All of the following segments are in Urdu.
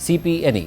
CPNE,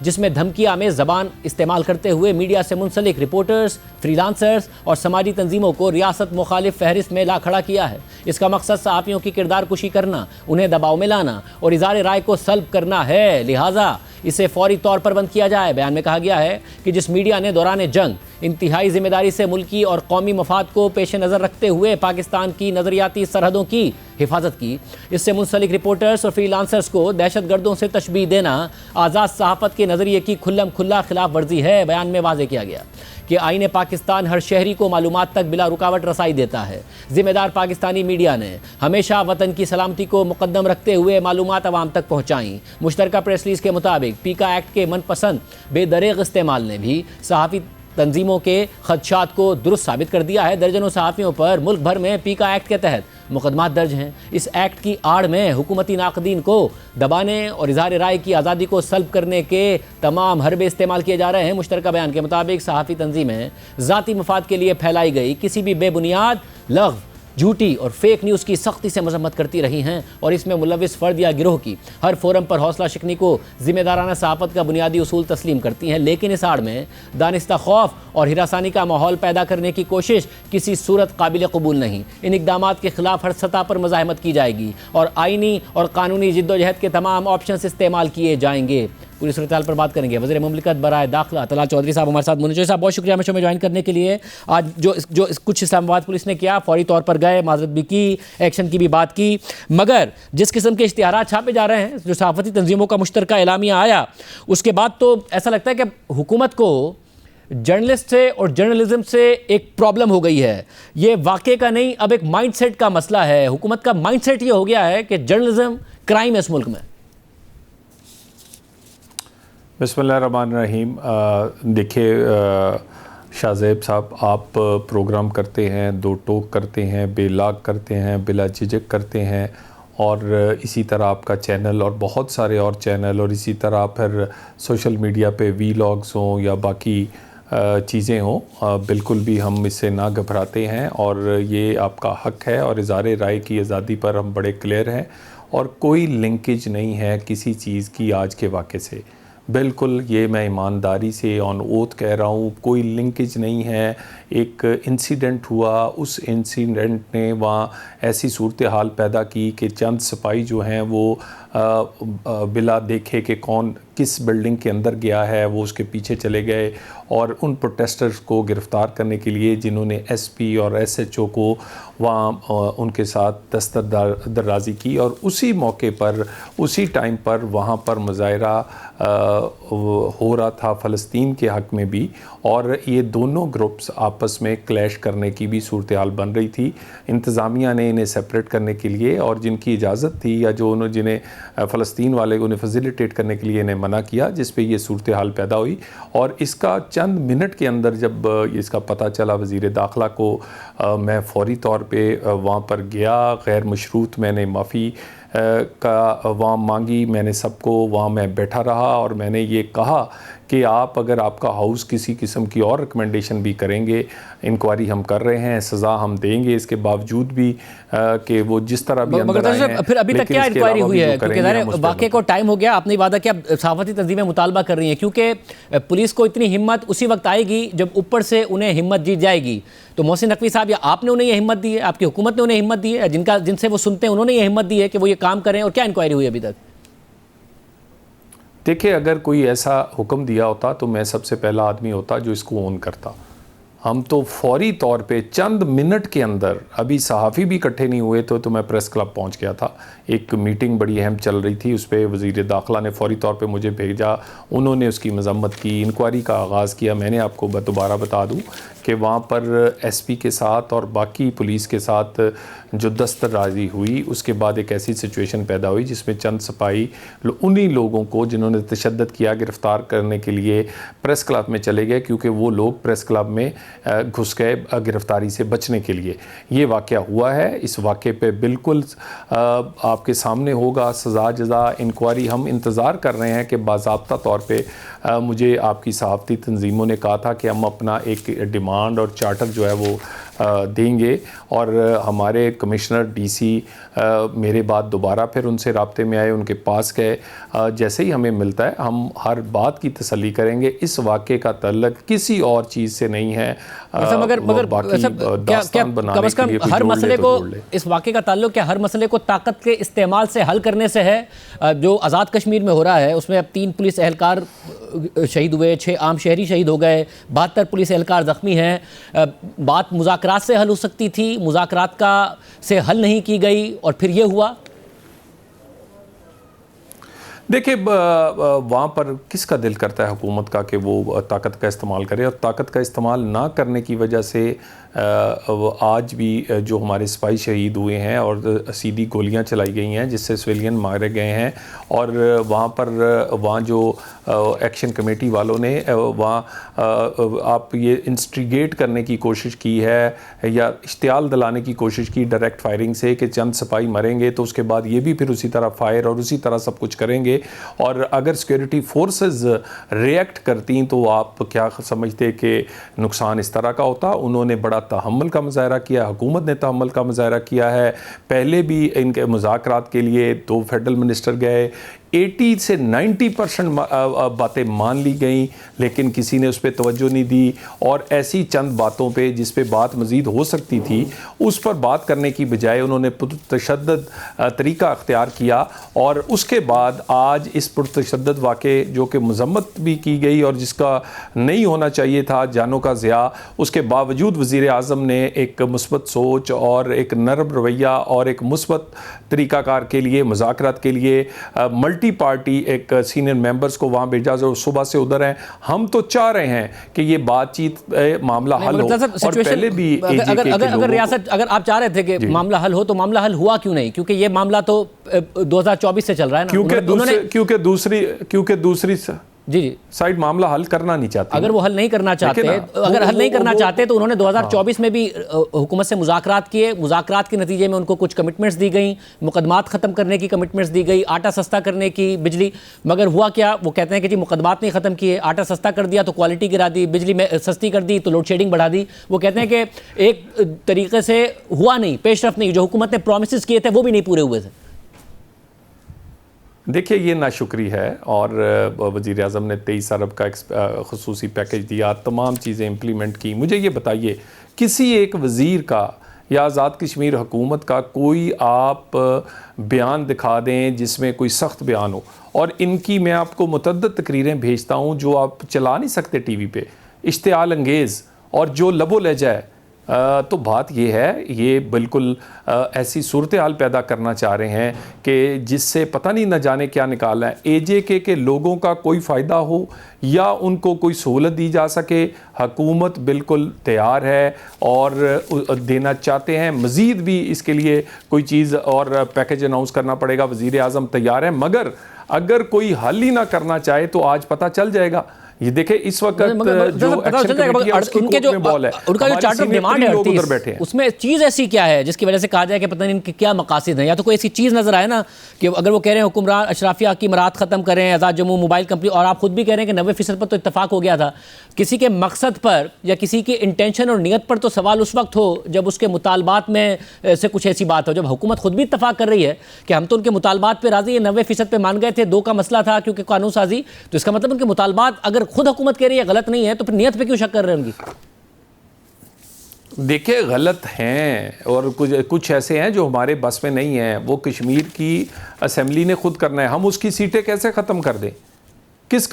جس میں دھمکی آمیز زبان استعمال کرتے ہوئے میڈیا سے منسلک رپورٹرز، فری لانسرز اور سماجی تنظیموں کو ریاست مخالف فہرست میں لا کھڑا کیا ہے۔ اس کا مقصد صحافیوں کی کردار کشی کرنا، انہیں دباؤ میں لانا اور اظہار رائے کو سلب کرنا ہے، لہٰذا اسے فوری طور پر بند کیا جائے۔ بیان میں کہا گیا ہے کہ جس میڈیا نے دوران جنگ انتہائی ذمہ داری سے ملکی اور قومی مفاد کو پیش نظر رکھتے ہوئے پاکستان کی نظریاتی سرحدوں کی حفاظت کی، اس سے منسلک رپورٹرز اور فری لانسرز کو دہشت گردوں سے تشبیہ دینا آزاد صحافت کے نظریے کی کھلم کھلا خلاف ورزی ہے۔ بیان میں واضح کیا گیا کہ آئین پاکستان ہر شہری کو معلومات تک بلا رکاوٹ رسائی دیتا ہے۔ ذمہ دار پاکستانی میڈیا نے ہمیشہ وطن کی سلامتی کو مقدم رکھتے ہوئے معلومات عوام تک پہنچائیں۔ مشترکہ پریس ریلیز کے مطابق پیکا ایکٹ کے من پسند بے دریغ استعمال نے بھی صحافی تنظیموں کے خدشات کو درست ثابت کر دیا ہے۔ درجنوں صحافیوں پر ملک بھر میں پیکا ایکٹ کے تحت مقدمات درج ہیں۔ اس ایکٹ کی آڑ میں حکومتی ناقدین کو دبانے اور اظہار رائے کی آزادی کو سلب کرنے کے تمام حربے استعمال کیے جا رہے ہیں۔ مشترکہ بیان کے مطابق صحافی تنظیمیں ذاتی مفاد کے لیے پھیلائی گئی کسی بھی بے بنیاد، لغو، جھوٹی اور فیک نیوز کی سختی سے مذمت کرتی رہی ہیں اور اس میں ملوث فرد یا گروہ کی ہر فورم پر حوصلہ شکنی کو ذمہ دارانہ صحافت کا بنیادی اصول تسلیم کرتی ہیں، لیکن اس آڑ میں دانستہ خوف اور ہراسانی کا ماحول پیدا کرنے کی کوشش کسی صورت قابل قبول نہیں۔ ان اقدامات کے خلاف ہر سطح پر مزاحمت کی جائے گی اور آئینی اور قانونی جدوجہد کے تمام آپشنز استعمال کیے جائیں گے۔ پوری صورتحال پر بات کریں گے وزیر مملکت برائے داخلہ طلال چودھری صاحب ہمارے ساتھ۔ منوج صاحب بہت شکریہ ہمیں شو میں جوائن کرنے کے لیے۔ آج جو کچھ اسلام آباد پولیس نے کیا، فوری طور پر گئے، معذرت بھی کی، ایکشن کی بھی بات کی، مگر جس قسم کے اشتہارات چھاپے جا رہے ہیں، جو صحافتی تنظیموں کا مشترکہ اعلامیہ آیا، اس کے بعد تو ایسا لگتا ہے کہ حکومت کو جرنلسٹ سے اور جرنلزم سے ایک پرابلم ہو گئی ہے۔ یہ واقعے کا نہیں، اب ایک مائنڈ سیٹ کا مسئلہ ہے۔ حکومت کا مائنڈ سیٹ یہ ہو گیا ہے کہ جرنلزم کرائم ہے اس ملک میں۔ بسم اللہ الرحمن الرحیم۔ دیکھیے شاہ زیب صاحب، آپ پروگرام کرتے ہیں، دو ٹوک کرتے ہیں، بے لاگ کرتے ہیں، بلا جھجک کرتے ہیں، اور اسی طرح آپ کا چینل اور بہت سارے اور چینل، اور اسی طرح پھر سوشل میڈیا پہ وی لاگز ہوں یا باقی چیزیں ہوں، بالکل بھی ہم اس سے نہ گھبراتے ہیں اور یہ آپ کا حق ہے، اور اظہار رائے کی آزادی پر ہم بڑے کلیئر ہیں، اور کوئی لنکیج نہیں ہے کسی چیز کی آج کے واقعے سے۔ بالکل یہ میں ایمانداری سے آن اوتھ کہہ رہا ہوں، کوئی لنکیج نہیں ہے۔ ایک انسیڈنٹ ہوا، اس انسیڈنٹ نے وہاں ایسی صورتحال پیدا کی کہ چند سپاہی جو ہیں وہ بلا دیکھے کہ کون کس بلڈنگ کے اندر گیا ہے، وہ اس کے پیچھے چلے گئے اور ان پروٹیسٹرز کو گرفتار کرنے کے لیے جنہوں نے ایس پی اور ایس ایچ او کو وہاں ان کے ساتھ دستردرازی کی، اور اسی موقع پر اسی ٹائم پر وہاں پر مظاہرہ ہو رہا تھا فلسطین کے حق میں بھی، اور یہ دونوں گروپس آپس میں کلیش کرنے کی بھی صورتحال بن رہی تھی۔ انتظامیہ نے انہیں سیپریٹ کرنے کے لیے، اور جن کی اجازت تھی یا جو جنہیں فلسطین والے انہیں فیسیلیٹیٹ کرنے کے لیے انہیں منع کیا، جس پہ یہ صورتحال پیدا ہوئی۔ اور اس کا چند منٹ کے اندر جب اس کا پتہ چلا وزیر داخلہ کو، میں فوری طور پہ وہاں پر گیا، غیر مشروط میں نے معافی کا وہاں مانگی، میں نے سب کو وہاں میں بیٹھا رہا، اور میں نے یہ کہا کہ اگر آپ کا ہاؤس کسی قسم کی اور ریکمنڈیشن بھی کریں گے، انکوائری ہم کر رہے ہیں، سزا ہم دیں گے، اس کے باوجود بھی کہ وہ جس طرح بھی اندر آئے ہیں۔ پھر ابھی تک کیا انکوائری ہوئی ہے؟ کیونکہ ظاہر واقعے کو ٹائم ہو گیا، آپ نے وعدہ کیا، صحافتی تنظیمیں مطالبہ کر رہی ہیں، کیونکہ پولیس کو اتنی ہمت اسی وقت آئے گی جب اوپر سے انہیں ہمت جیت جائے گی۔ تو محسن نقوی صاحب، یا آپ نے انہیں یہ ہمت دی ہے، آپ کی حکومت نے انہیں ہمت دی ہے، جن سے وہ سنتے ہیں انہوں نے یہ ہمت دی ہے کہ وہ یہ کام کریں، اور کیا انکوائری ہوئی ابھی تک؟ دیکھیں، اگر کوئی ایسا حکم دیا ہوتا تو میں سب سے پہلا آدمی ہوتا جو اس کو اون کرتا۔ ہم تو فوری طور پہ چند منٹ کے اندر، ابھی صحافی بھی اکٹھے نہیں ہوئے تو میں پریس کلب پہنچ گیا تھا، ایک میٹنگ بڑی اہم چل رہی تھی، اس پہ وزیر داخلہ نے فوری طور پہ مجھے بھیجا، انہوں نے اس کی مذمت کی، انکوائری کا آغاز کیا۔ میں نے آپ کو دوبارہ بتا دوں کہ وہاں پر ایس پی کے ساتھ اور باقی پولیس کے ساتھ جو دستردازی ہوئی، اس کے بعد ایک ایسی سچویشن پیدا ہوئی جس میں چند سپاہی انہی لوگوں کو جنہوں نے تشدد کیا گرفتار کرنے کے لیے پریس کلب میں چلے گئے، کیونکہ وہ لوگ پریس کلب میں گھس گئے گرفتاری سے بچنے کے لیے۔ یہ واقعہ ہوا ہے، اس واقعے پہ بالکل آپ کے سامنے ہوگا سزا جزا، انکوائری ہم انتظار کر رہے ہیں کہ باضابطہ طور پہ مجھے آپ کی صحافتی تنظیموں نے کہا تھا کہ ہم اپنا ایک ڈیمانڈ اور چارٹر جو ہے وہ دیں گے. اور ہمارے کمشنر ڈی سی میرے بعد دوبارہ پھر ان سے رابطے میں آئے, ان کے پاس گئے. جیسے ہی ہمیں ملتا ہے ہم ہر بات کی تسلی کریں گے. اس واقعے کا تعلق کسی اور چیز سے نہیں ہے. مگر کم از کم ہر مسئلے کو, اس واقعے کا تعلق کیا ہر مسئلے کو طاقت کے استعمال سے حل کرنے سے ہے؟ جو آزاد کشمیر میں ہو رہا ہے اس میں اب 3 پولیس اہلکار شہید ہوئے, 6 عام شہری شہید ہو گئے, 72 پولیس اہلکار زخمی ہیں. بات مذاکرات سے حل ہو سکتی تھی, مذاکرات سے حل نہیں کی گئی اور پھر یہ ہوا. دیکھیں وہاں پر کس کا دل کرتا ہے حکومت کا کہ وہ طاقت کا استعمال کرے, اور طاقت کا استعمال نہ کرنے کی وجہ سے آج بھی جو ہمارے سپاہی شہید ہوئے ہیں اور سیدھی گولیاں چلائی گئی ہیں جس سے سویلین مارے گئے ہیں. اور وہاں جو ایکشن کمیٹی والوں نے وہاں آپ یہ انسٹیگیٹ کرنے کی کوشش کی ہے یا اشتعال دلانے کی کوشش کی ڈائریکٹ فائرنگ سے کہ چند سپاہی مریں گے تو اس کے بعد یہ بھی پھر اسی طرح فائر اور اسی طرح سب کچھ کریں گے. اور اگر سیکیورٹی فورسز ریئیکٹ کرتی تو آپ کیا سمجھتے کہ نقصان اس طرح کا ہوتا؟ انہوں نے بڑا تحمل کا مظاہرہ کیا, حکومت نے تحمل کا مظاہرہ کیا ہے. پہلے بھی ان کے مذاکرات کے لیے 2 فیڈرل منسٹر گئے, 80 سے 90% باتیں مان لی گئیں لیکن کسی نے اس پہ توجہ نہیں دی. اور ایسی چند باتوں پہ جس پہ بات مزید ہو سکتی تھی اس پر بات کرنے کی بجائے انہوں نے پرتشدد طریقہ اختیار کیا. اور اس کے بعد آج اس پرتشدد واقعے جو کہ مذمت بھی کی گئی اور جس کا نہیں ہونا چاہیے تھا, جانوں کا ضیاع, اس کے باوجود وزیر اعظم نے ایک مثبت سوچ اور ایک نرم رویہ اور ایک مثبت طریقہ کار کے لیے مذاکرات کے لیے ملٹی پارٹی ایک سینئر ممبرز کو وہاں بھیجا جو صبح سے ادھر ہیں. ہم تو چاہ رہے ہیں کہ یہ بات چیت معاملہ حل ہو. اور پہلے بھی اگر ریاست, اگر آپ چاہ رہے تھے کہ معاملہ حل ہو تو معاملہ حل ہوا کیوں نہیں؟ کیونکہ یہ معاملہ تو 2024 سے چل رہا ہے نا. کیونکہ دوسری جی سائیڈ معاملہ حل کرنا نہیں چاہتے. اگر وہ حل نہیں کرنا چاہتے تو انہوں نے 2024 میں بھی حکومت سے مذاکرات کیے. مذاکرات کے نتیجے میں ان کو کچھ کمٹمنٹس دی گئیں, مقدمات ختم کرنے کی کمٹمنٹس دی گئی, آٹا سستا کرنے کی, بجلی. مگر ہوا کیا؟ وہ کہتے ہیں کہ جی مقدمات نہیں ختم کیے, آٹا سستا کر دیا تو کوالٹی گرا دی, بجلی میں سستی کر دی تو لوڈ شیڈنگ بڑھا دی. وہ کہتے ہیں کہ ایک طریقے سے ہوا نہیں, پیش رفت نہیں, جو حکومت نے پرومسز کیے تھے وہ بھی نہیں پورے ہوئے تھے. دیکھیں یہ ناشکری ہے. اور وزیر اعظم نے 23 ارب کا خصوصی پیکج دیا, تمام چیزیں امپلیمنٹ کی. مجھے یہ بتائیے کسی ایک وزیر کا یا آزاد کشمیر حکومت کا کوئی آپ بیان دکھا دیں جس میں کوئی سخت بیان ہو. اور ان کی میں آپ کو متعدد تقریریں بھیجتا ہوں جو آپ چلا نہیں سکتے ٹی وی پہ, اشتعال انگیز اور جو لب و لہجہ ہے. تو بات یہ ہے, یہ بالکل ایسی صورتحال پیدا کرنا چاہ رہے ہیں کہ جس سے پتہ نہیں نہ جانے کیا نکالنا ہے. اے جے کے لوگوں کا کوئی فائدہ ہو یا ان کو کوئی سہولت دی جا سکے, حکومت بالکل تیار ہے اور دینا چاہتے ہیں. مزید بھی اس کے لیے کوئی چیز اور پیکج اناؤنس کرنا پڑے گا, وزیر اعظم تیار ہیں. مگر اگر کوئی حل ہی نہ کرنا چاہے تو آج پتہ چل جائے گا. یہ دیکھیں اس وقت جو ایکشن کمیٹی ہے اس کی کوٹ میں بال ہے, ان کا جو چارٹر آف ڈیمانڈ ہے اس میں چیز ایسی کیا ہے جس کی وجہ سے کہا جائے کہ پتہ نہیں ان کے کیا مقاصد ہیں؟ یا تو کوئی ایسی چیز نظر آئے نا کہ اگر وہ کہہ رہے ہیں حکمران اشرافیہ کی مراحت ختم کریں, آزاد جموں موبائل کمپنی, اور آپ خود بھی کہہ رہے ہیں کہ 90% پر تو اتفاق ہو گیا تھا. کسی کے مقصد پر یا کسی کے انٹینشن اور نیت پر تو سوال اس وقت ہو جب اس کے مطالبات میں سے کچھ ایسی بات ہو. جب حکومت خود بھی اتفاق کر رہی ہے کہ ہم تو ان کے مطالبات پہ راضی ہیں, 90% پہ مان گئے تھے, 2 کا مسئلہ تھا کیونکہ قانون سازی, تو اس کا مطلب ان کے مطالبات اگر خود حکومت کہہ رہی ہے غلط نہیں ہے تو پھر نیت پہ کیوں شک کر رہے ہیں ان کی؟ دیکھیں غلط ہیں اور کچھ ایسے ہیں جو ہمارے بس میں نہیں ہیں. وہ کشمیر کی اسمبلی نے خود کرنا ہے. ہم اس کی سیٹیں کیسے ختم کر دیں؟ کس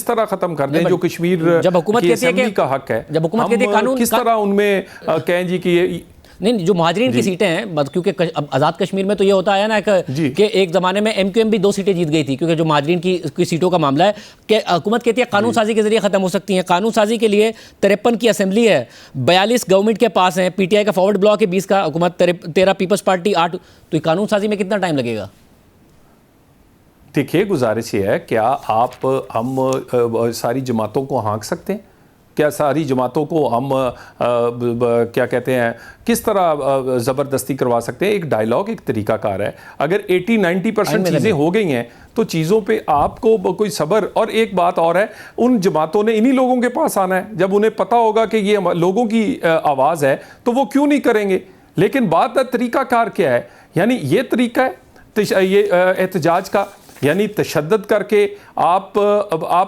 طرح ختم کر دیں جو کشمیر جب حکومت کی اسمبلی کا حق ہے؟ جب حکومت کہتی ہے قانون, کس طرح ان میں کہیں جی کہ نہیں جو مہاجرین کی سیٹیں ہیں, کیونکہ آزاد کشمیر میں تو یہ ہوتا ہے نا کہ ایک زمانے میں ایم کیو ایم بھی 2 سیٹیں جیت گئی تھی کیونکہ جو مہاجرین کی سیٹوں کا معاملہ ہے کہ حکومت کہتی ہے قانون سازی کے ذریعے ختم ہو سکتی ہیں. قانون سازی کے لیے 53 کی اسمبلی ہے, 42 گورنمنٹ کے پاس ہیں, پی ٹی آئی کا فارورڈ بلاک ہے 20 کا, حکومت 13, پیپلز پارٹی 8, تو یہ قانون سازی میں کتنا ٹائم لگے گا؟ دیکھیے گزارش یہ ہے, کیا ہم ساری جماعتوں کو ہانک سکتے ہیں کیا ساری جماعتوں کو ہم کیا کہتے ہیں کس طرح زبردستی کروا سکتے ہیں؟ ایک ڈائلاگ ایک طریقہ کار ہے. اگر 80-90% چیزیں ہو گئی ہیں تو چیزوں پہ آپ کو کوئی صبر. اور ایک بات اور ہے, ان جماعتوں نے انہی لوگوں کے پاس آنا ہے. جب انہیں پتا ہوگا کہ یہ لوگوں کی آواز ہے تو وہ کیوں نہیں کریں گے. لیکن بات ہے طریقہ کار کیا ہے. یعنی یہ طریقہ ہے یہ احتجاج کا, یعنی تشدد کر کے آپ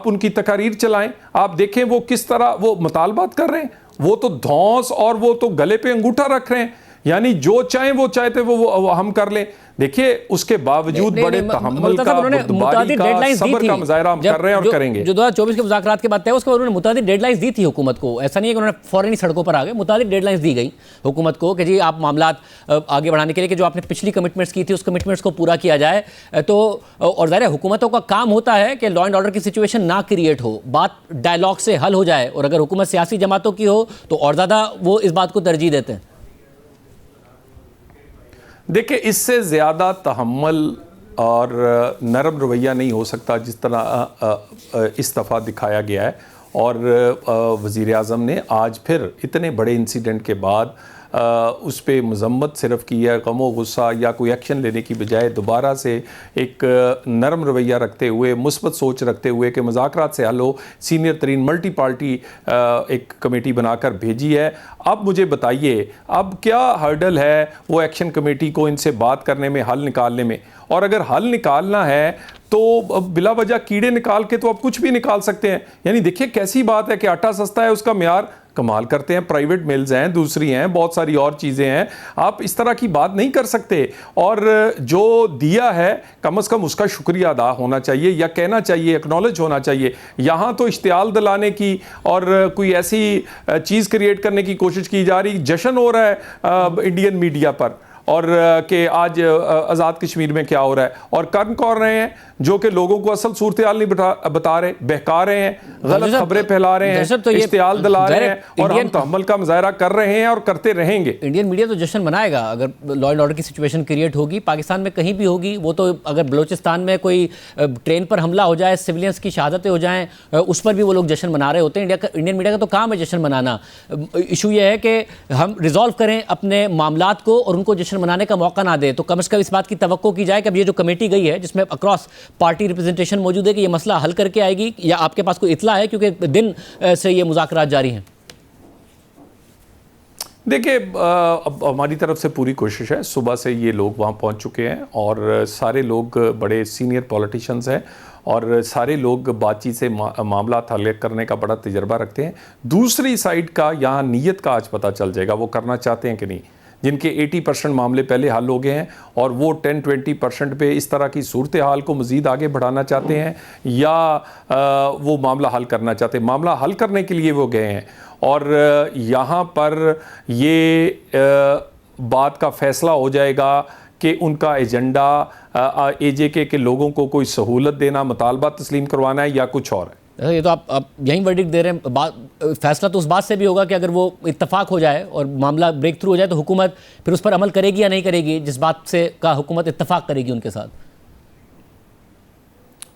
ان کی تقاریر چلائیں. آپ دیکھیں وہ کس طرح وہ مطالبات کر رہے ہیں, وہ تو دھونس اور وہ تو گلے پہ انگوٹھا رکھ رہے ہیں. یعنی جو چاہیں وہ چاہتے وہ ہم کر لیں. دیکھیے اس کے باوجود بڑے تحمل کا, بردباری کا, صبر کا مظاہرہ ہم کر رہے ہیں اور کریں گے. جو 2024 کے مذاکرات کے بعد ہے اس کے بعد انہوں نے متعدد ڈیڈ لائنز دی تھی حکومت کو. ایسا نہیں ہے کہ انہوں نے فوراً ہی سڑکوں پر آ گئے, متعدد ڈیڈ لائنز دی گئی حکومت کو کہ جی آپ معاملات آگے بڑھانے کے لیے کہ جو آپ نے پچھلی کمٹمنٹس کی تھی اس کمٹمنٹس کو پورا کیا جائے. تو اور ظاہر ہے حکومتوں کا کام ہوتا ہے کہ لا اینڈ آرڈر کی سچویشن نہ کریٹ ہو, بات ڈائلاگ سے حل ہو جائے. اور اگر حکومت سیاسی جماعتوں کی ہو تو اور زیادہ وہ اس بات کو ترجیح دیتے ہیں. دیکھیں اس سے زیادہ تحمل اور نرم رویہ نہیں ہو سکتا جس طرح اس دفعہ دکھایا گیا ہے. اور وزیر اعظم نے آج پھر اتنے بڑے انسیڈنٹ کے بعد اس پہ مذمت صرف کی ہے, غم و غصہ یا کوئی ایکشن لینے کی بجائے دوبارہ سے ایک نرم رویہ رکھتے ہوئے, مثبت سوچ رکھتے ہوئے کہ مذاکرات سے حل ہو, سینئر ترین ملٹی پارٹی ایک کمیٹی بنا کر بھیجی ہے. اب مجھے بتائیے اب کیا ہرڈل ہے وہ ایکشن کمیٹی کو ان سے بات کرنے میں, حل نکالنے میں؟ اور اگر حل نکالنا ہے تو بلا وجہ کیڑے نکال کے تو آپ کچھ بھی نکال سکتے ہیں. یعنی دیکھیے کیسی بات ہے کہ آٹا سستا ہے اس کا معیار کمال کرتے ہیں. پرائیویٹ ملز ہیں, دوسری ہیں, بہت ساری اور چیزیں ہیں. آپ اس طرح کی بات نہیں کر سکتے. اور جو دیا ہے کم از کم اس کا شکریہ ادا ہونا چاہیے یا کہنا چاہیے, اکنالج ہونا چاہیے. یہاں تو اشتعال دلانے کی اور کوئی ایسی چیز کریٹ کرنے کی کوشش کی جا رہی. جشن ہو رہا ہے انڈین میڈیا پر اور کہ آج آزاد کشمیر میں کیا ہو رہا ہے, اور کون رہے ہیں جو کہ لوگوں کو اصل صورتحال نہیں بتا رہے, بہکا رہے ہیں, غلط خبریں پھیلا رہے ہیں, اشتعال دلا رہے ہیں, اور ہم تحمل کا مظاہرہ کر رہے ہیں اور کرتے رہیں گے. انڈین میڈیا تو جشن منائے گا اگر لا اینڈ آرڈر کی سچویشن کریٹ ہوگی, پاکستان میں کہیں بھی ہوگی. وہ تو اگر بلوچستان میں کوئی ٹرین پر حملہ ہو جائے, سویلینس کی شہادتیں ہو جائیں, اس پر بھی وہ لوگ جشن منا رہے ہوتے ہیں. انڈین میڈیا کا تو کام ہے جشن منانا. ایشو یہ ہے کہ ہم ریزالو کریں اپنے معاملات کو اور ان کو جشن منانے کا موقع نہ دے. تو کم از کم اس بات کی توقع کی جائے کہ اب یہ جو کمیٹی گئی ہے جس میں اکراس پارٹی ریپرزنٹیشن موجود ہے کہ یہ مسئلہ حل کر کے آئے گی, یا آپ کے پاس کوئی اطلاع ہے کیونکہ دن سے یہ مذاکرات جاری ہیں؟ دیکھیں اب ہماری طرف سے پوری کوشش ہے. صبح سے یہ لوگ وہاں پہنچ چکے ہیں اور سارے لوگ بڑے سینئر پولیٹیشنز ہیں اور سارے لوگ بات چیت سے معاملات حل کرنے کا بڑا تجربہ رکھتے ہیں. دوسری سائیڈ کا یہاں نیت کا آج پتہ چل جائے گا وہ کرنا چاہتے ہیں کہ نہیں. جن کے 80% معاملے پہلے حل ہو گئے ہیں اور وہ 10-20% پہ اس طرح کی صورتحال کو مزید آگے بڑھانا چاہتے ہیں یا وہ معاملہ حل کرنا چاہتے ہیں. معاملہ حل کرنے کے لیے وہ گئے ہیں اور یہاں پر یہ بات کا فیصلہ ہو جائے گا کہ ان کا ایجنڈا اے جے کے لوگوں کو کوئی سہولت دینا, مطالبہ تسلیم کروانا ہے یا کچھ اور ہے. یہ تو آپ یہیں ورڈکٹ دے رہے ہیں. فیصلہ تو اس بات سے بھی ہوگا کہ اگر وہ اتفاق ہو جائے اور معاملہ بریک تھرو ہو جائے تو حکومت پھر اس پر عمل کرے گی یا نہیں کرے گی, جس بات سے کا حکومت اتفاق کرے گی ان کے ساتھ.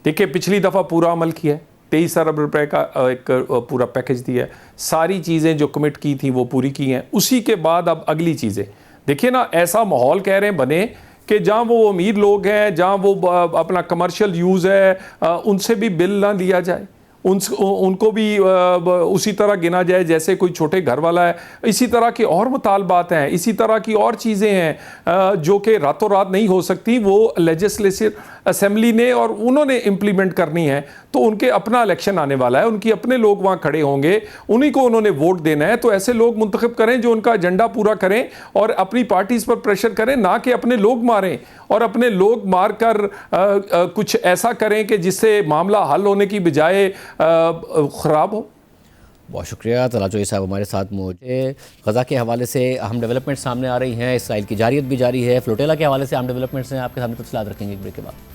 دیکھیں پچھلی دفعہ پورا عمل کیا ہے, 23 ارب روپے کا ایک پورا پیکج دیا ہے, ساری چیزیں جو کمٹ کی تھیں وہ پوری کی ہیں. اسی کے بعد اب اگلی چیزیں دیکھیں نا, ایسا ماحول کہہ رہے ہیں بنے کہ جہاں وہ امیر لوگ ہیں, جہاں وہ اپنا کمرشل یوز ہے, ان سے بھی بل نہ لیا جائے, ان کو بھی اسی طرح گنا جائے جیسے کوئی چھوٹے گھر والا ہے. اسی طرح کے اور مطالبات ہیں, اسی طرح کی اور چیزیں ہیں جو کہ راتوں رات نہیں ہو سکتی. وہ لیجسلیچر اسمبلی نے اور انہوں نے امپلیمنٹ کرنی ہے. تو ان کے اپنا الیکشن آنے والا ہے, ان کی اپنے لوگ وہاں کھڑے ہوں گے, انہی کو انہوں نے ووٹ دینا ہے. تو ایسے لوگ منتخب کریں جو ان کا ایجنڈا پورا کریں اور اپنی پارٹیز پر پریشر کریں, نہ کہ اپنے لوگ ماریں اور اپنے لوگ مار کر کچھ ایسا کریں کہ جس سے معاملہ حل ہونے کی بجائے خراب ہو. بہت شکریہ طلعت جوئی صاحب ہمارے ساتھ موجود. غزہ کے حوالے سے اہم ڈیولپمنٹ سامنے آ رہی ہیں, اسرائیل کی جارحیت بھی جاری ہے, فلوٹیلا کے حوالے سے اہم ڈیولپمنٹس ہیں, آپ کے سامنے تفصیلات رکھیں گے ایک بریک کے بعد.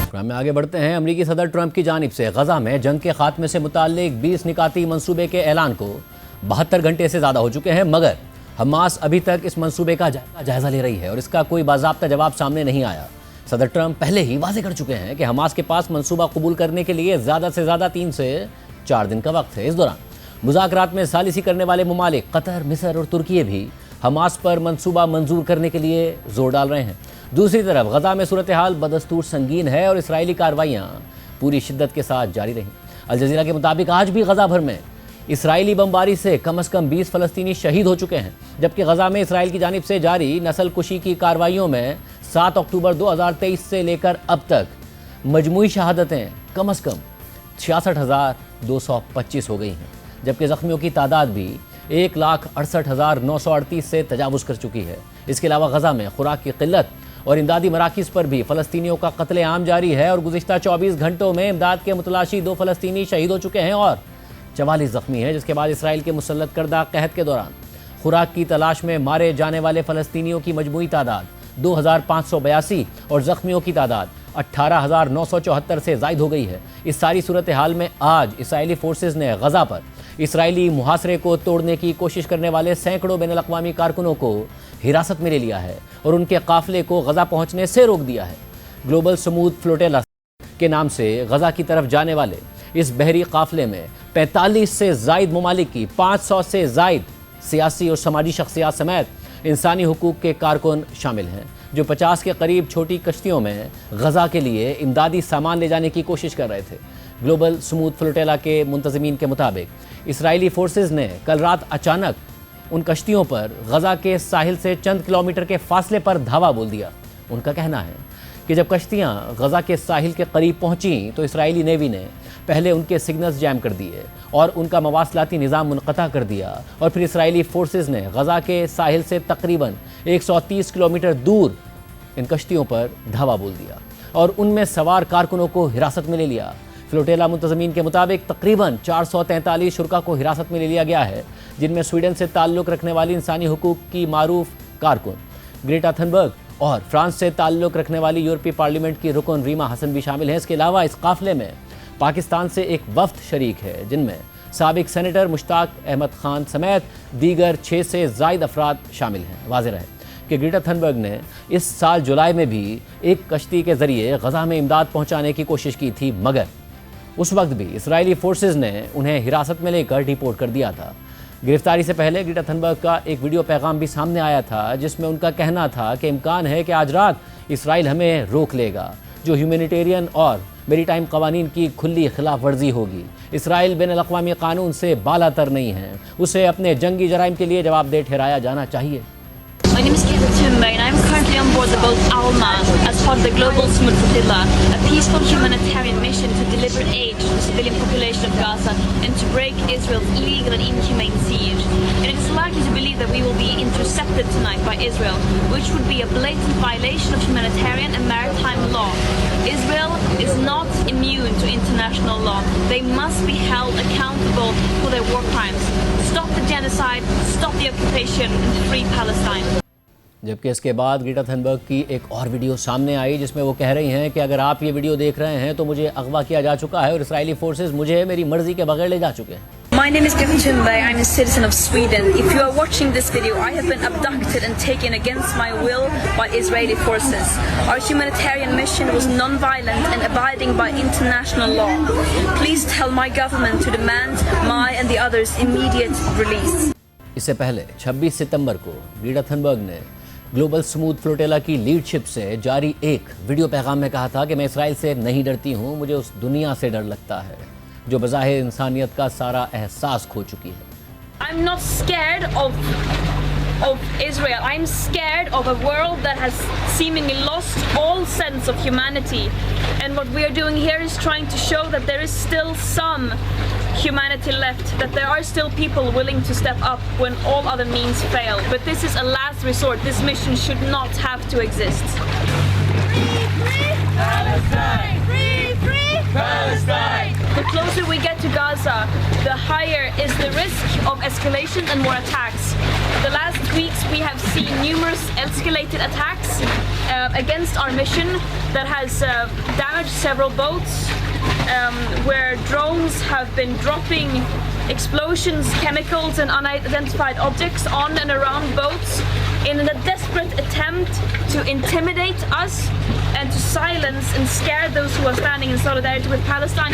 پروگرام میں آگے بڑھتے ہیں. امریکی صدر ٹرمپ کی جانب سے غزہ میں جنگ کے خاتمے سے متعلق 20 نکاتی منصوبے کے اعلان کو 72 گھنٹے سے زیادہ ہو چکے ہیں, مگر حماس ابھی تک اس منصوبے کا جائزہ لے رہی ہے اور اس کا کوئی باضابطہ جواب سامنے نہیں آیا. صدر ٹرمپ پہلے ہی واضح کر چکے ہیں کہ حماس کے پاس منصوبہ قبول کرنے کے لیے زیادہ سے زیادہ 3 سے 4 دن کا وقت ہے۔ اس دوران مذاکرات میں ثالثی کرنے والے ممالک قطر، مصر اور ترکیہ بھی حماس پر منصوبہ منظور کرنے کے لیے زور ڈال رہے ہیں۔ دوسری طرف غزہ میں صورتحال بدستور سنگین ہے اور اسرائیلی کارروائیاں پوری شدت کے ساتھ جاری رہیں۔ الجزیرہ کے مطابق آج بھی غزہ بھر میں اسرائیلی بمباری سے کم از کم 20 فلسطینی شہید ہو چکے ہیں، جبکہ غزہ میں اسرائیل کی جانب سے جاری نسل کشی کی کارروائیوں میں 7 اکتوبر 2023 سے لے کر اب تک مجموعی شہادتیں کم از کم 66,225 ہو گئی ہیں، جبکہ زخمیوں کی تعداد بھی 1,68,938 سے تجاوز کر چکی ہے۔ اس کے علاوہ غزہ میں خوراک کی قلت اور امدادی مراکز پر بھی فلسطینیوں کا قتل عام جاری ہے اور گزشتہ 24 گھنٹوں میں امداد کے متلاشی 2 فلسطینی شہید ہو چکے ہیں اور 44 زخمی ہیں، جس کے بعد اسرائیل کے مسلط کردہ قحط کے دوران خوراک کی تلاش میں مارے جانے والے فلسطینیوں کی مجموعی تعداد 2,582 اور زخمیوں کی تعداد 18,974 سے زائد ہو گئی ہے۔ اس ساری صورتحال میں آج اسرائیلی فورسز نے غزہ پر اسرائیلی محاصرے کو توڑنے کی کوشش کرنے والے سینکڑوں بین الاقوامی کارکنوں کو حراست میں لے لیا ہے اور ان کے قافلے کو غزہ پہنچنے سے روک دیا ہے۔ گلوبل سموتھ فلوٹیلا کے نام سے غزہ کی طرف جانے والے اس بحری قافلے میں 45 سے زائد ممالک کی 500 سے زائد سیاسی اور سماجی شخصیات سمیت انسانی حقوق کے کارکن شامل ہیں، جو 50 کے قریب چھوٹی کشتیوں میں غزہ کے لیے امدادی سامان لے جانے کی کوشش کر رہے تھے۔ گلوبل سموتھ فلوٹیلا کے منتظمین کے مطابق اسرائیلی فورسز نے کل رات اچانک ان کشتیوں پر غزہ کے ساحل سے چند کلومیٹر کے فاصلے پر دھاوا بول دیا۔ ان کا کہنا ہے کہ جب کشتیاں غزہ کے ساحل کے قریب پہنچیں تو اسرائیلی نیوی نے پہلے ان کے سگنلز جیم کر دیے اور ان کا مواصلاتی نظام منقطع کر دیا، اور پھر اسرائیلی فورسز نے غزہ کے ساحل سے تقریباً 130 کلومیٹر دور ان کشتیوں پر دھاوا بول دیا اور ان میں سوار کارکنوں کو حراست میں لے لیا۔ فلوٹیلا منتظمین کے مطابق تقریباً 443 شرکا کو حراست میں لے لیا گیا ہے، جن میں سویڈن سے تعلق رکھنے والی انسانی حقوق کی معروف کارکن گریٹا تھنبرگ اور فرانس سے تعلق رکھنے والی یورپی پارلیمنٹ کی رکن ریما حسن بھی شامل ہیں۔ اس کے علاوہ اس قافلے میں پاکستان سے ایک وفد شریک ہے، جن میں سابق سینیٹر مشتاق احمد خان سمیت دیگر 6 سے زائد افراد شامل ہیں۔ واضح رہے کہ گریٹا تھنبرگ نے اس سال جولائی میں بھی ایک کشتی کے ذریعے غزہ میں امداد پہنچانے کی کوشش کی تھی، مگر اس وقت بھی اسرائیلی فورسز نے انہیں حراست میں لے کر ڈیپورٹ کر دیا تھا۔ گرفتاری سے پہلے گریٹا تھنبرگ کا ایک ویڈیو پیغام بھی سامنے آیا تھا، جس میں ان کا کہنا تھا کہ امکان ہے کہ آج رات اسرائیل ہمیں روک لے گا، جو ہیومینیٹیرین اور میری ٹائم قوانین کی کھلی خلاف ورزی ہوگی۔ اسرائیل بین الاقوامی قانون سے بالا تر نہیں ہے، اسے اپنے جنگی جرائم کے لیے جواب دہ ٹھہرایا جانا چاہیے۔ My name is Greta Thunberg and I'm currently on board the boat Alma as part of the Global Smooth Flotilla, a peaceful humanitarian mission to deliver aid to the civilian population of Gaza and to break Israel's illegal and inhumane siege. And it is likely to believe that we will be intercepted tonight by Israel, which would be a blatant violation of humanitarian and maritime law. Israel is not immune to international law. They must be held accountable for their war crimes. Stop the genocide, stop the occupation, and free Palestine. جبکہ اس کے بعد گریٹا تھنبرگ کی ایک اور ویڈیو سامنے آئی، جس میں وہ کہہ رہی ہیں کہ اگر آپ یہ ویڈیو دیکھ رہے ہیں تو مجھے اغوا کیا جا چکا ہے اور اسرائیلی فورسز مجھے میری مرضی کے بغیر لے جا چکے ہیں۔ My name is Greta Thunberg. I'm a citizen of Sweden. If you are watching this video, I have been abducted and taken against my will by Israeli forces. Our humanitarian mission was non-violent and abiding by international law. Please tell my government to demand my and the others' immediate release. اس سے پہلے 26 ستمبر کو گریٹا تھنبرگ نے گلوبل سموتھ فلوٹیلا کی لیڈرشپ سے جاری ایک ویڈیو پیغام میں کہا تھا کہ میں اسرائیل سے نہیں ڈرتی ہوں، مجھے اس دنیا سے ڈر لگتا ہے جو بظاہر انسانیت کا سارا احساس کھو چکی ہے۔ I'm not scared of Israel. I'm scared of a world that has seemingly lost all sense of humanity. And what we are doing here is trying to show that there is still some humanity left, that there are still people willing to step up when all other means fail. But this is a last resort. This mission should not have to exist. Free Palestine! Free Palestine! The closer we get to Gaza, the higher is the risk of escalation and more attacks. The last weeks we have seen numerous escalated attacks against our mission that has damaged several boats, where drones have been dropping explosions, chemicals and unidentified objects on and around boats in a desperate attempt attempt to intimidate us and to silence and scare those who are standing in solidarity with Palestine.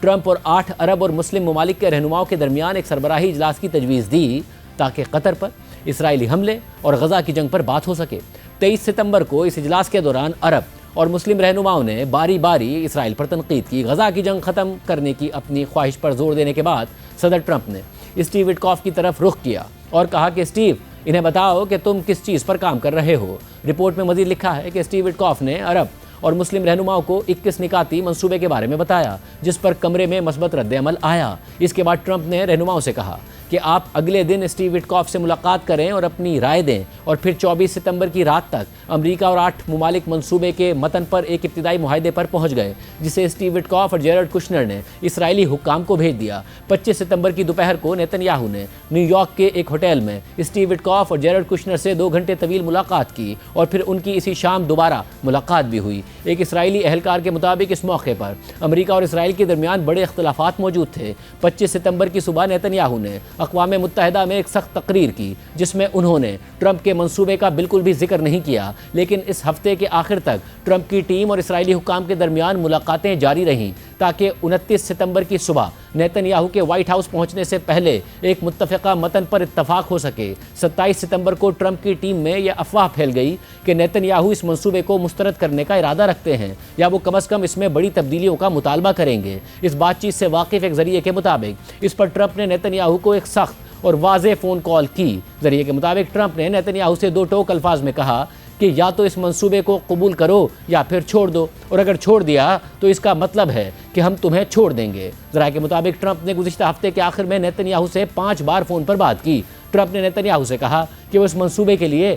Trump اور 8 عرب اور مسلم ممالک کے رہنماؤں کے درمیان ایک سربراہی اجلاس کی تجویز دی تاکہ قطر پر اسرائیلی حملے اور غزہ کی جنگ پر بات ہو سکے۔ 23 ستمبر کو اس اجلاس کے دوران عرب اور مسلم رہنماؤں نے باری باری اسرائیل پر تنقید کی۔ غزہ کی جنگ ختم کرنے کی اپنی خواہش پر زور دینے کے بعد صدر ٹرمپ نے اسٹیو وٹکاف کی طرف رخ کیا اور کہا کہ اسٹیو، انہیں بتاؤ کہ تم کس چیز پر کام کر رہے ہو۔ رپورٹ میں مزید لکھا ہے کہ اسٹیو وٹکاف نے عرب اور مسلم رہنماؤں کو 21 نکاتی منصوبے کے بارے میں بتایا جس پر کمرے میں مثبت رد عمل آیا۔ اس کے بعد ٹرمپ نے رہنماؤں سے کہا کہ آپ اگلے دن اسٹیو وٹکاف سے ملاقات کریں اور اپنی رائے دیں، اور پھر 24 ستمبر کی رات تک امریکہ اور 8 ممالک منصوبے کے متن پر ایک ابتدائی معاہدے پر پہنچ گئے جسے اسٹیو وٹکاف اور جیرڈ کشنر نے اسرائیلی حکام کو بھیج دیا۔ 25 ستمبر کی دوپہر کو نیتن یاہو نے نیو یارک کے ایک ہوٹل میں اسٹیو وٹکاف اور جیرڈ کشنر سے 2 گھنٹے طویل ملاقات کی اور پھر ان کی اسی شام دوبارہ ملاقات بھی ہوئی۔ ایک اسرائیلی اہلکار کے مطابق اس موقع پر امریکہ اور اسرائیل کے درمیان بڑے اختلافات موجود تھے۔ 25 ستمبر کی صبح نیتن یاہو نے اقوام متحدہ میں ایک سخت تقریر کی جس میں انہوں نے ٹرمپ کے منصوبے کا بالکل بھی ذکر نہیں کیا، لیکن اس ہفتے کے آخر تک ٹرمپ کی ٹیم اور اسرائیلی حکام کے درمیان ملاقاتیں جاری رہیں تاکہ 29 ستمبر کی صبح نیتن یاہو کے وائٹ ہاؤس پہنچنے سے پہلے ایک متفقہ متن پر اتفاق ہو سکے۔ 27 ستمبر کو ٹرمپ کی ٹیم میں یہ افواہ پھیل گئی کہ نیتن یاہو اس منصوبے کو مسترد کرنے کا ارادہ رکھتے ہیں یا وہ کم از کم اس میں بڑی تبدیلیوں کا مطالبہ کریں گے۔ اس بات چیت سے واقف ایک ذریعے کے مطابق اس پر ٹرمپ نے نیتن یاہو کو ایک سخت اور واضح فون کال کی۔ ذریعے کے مطابق ٹرمپ نے نیتن یاہو سے 2 ٹوک الفاظ میں کہا کہ یا تو اس منصوبے کو قبول کرو یا پھر چھوڑ دو، اور اگر چھوڑ دیا تو اس کا مطلب ہے کہ ہم تمہیں چھوڑ دیں گے۔ ذرائع کے مطابق ٹرمپ نے گزشتہ ہفتے کے آخر میں نیتن یاہو سے 5 بار فون پر بات کی۔ ٹرمپ نے نیتن یاہو سے کہا کہ وہ اس منصوبے کے لیے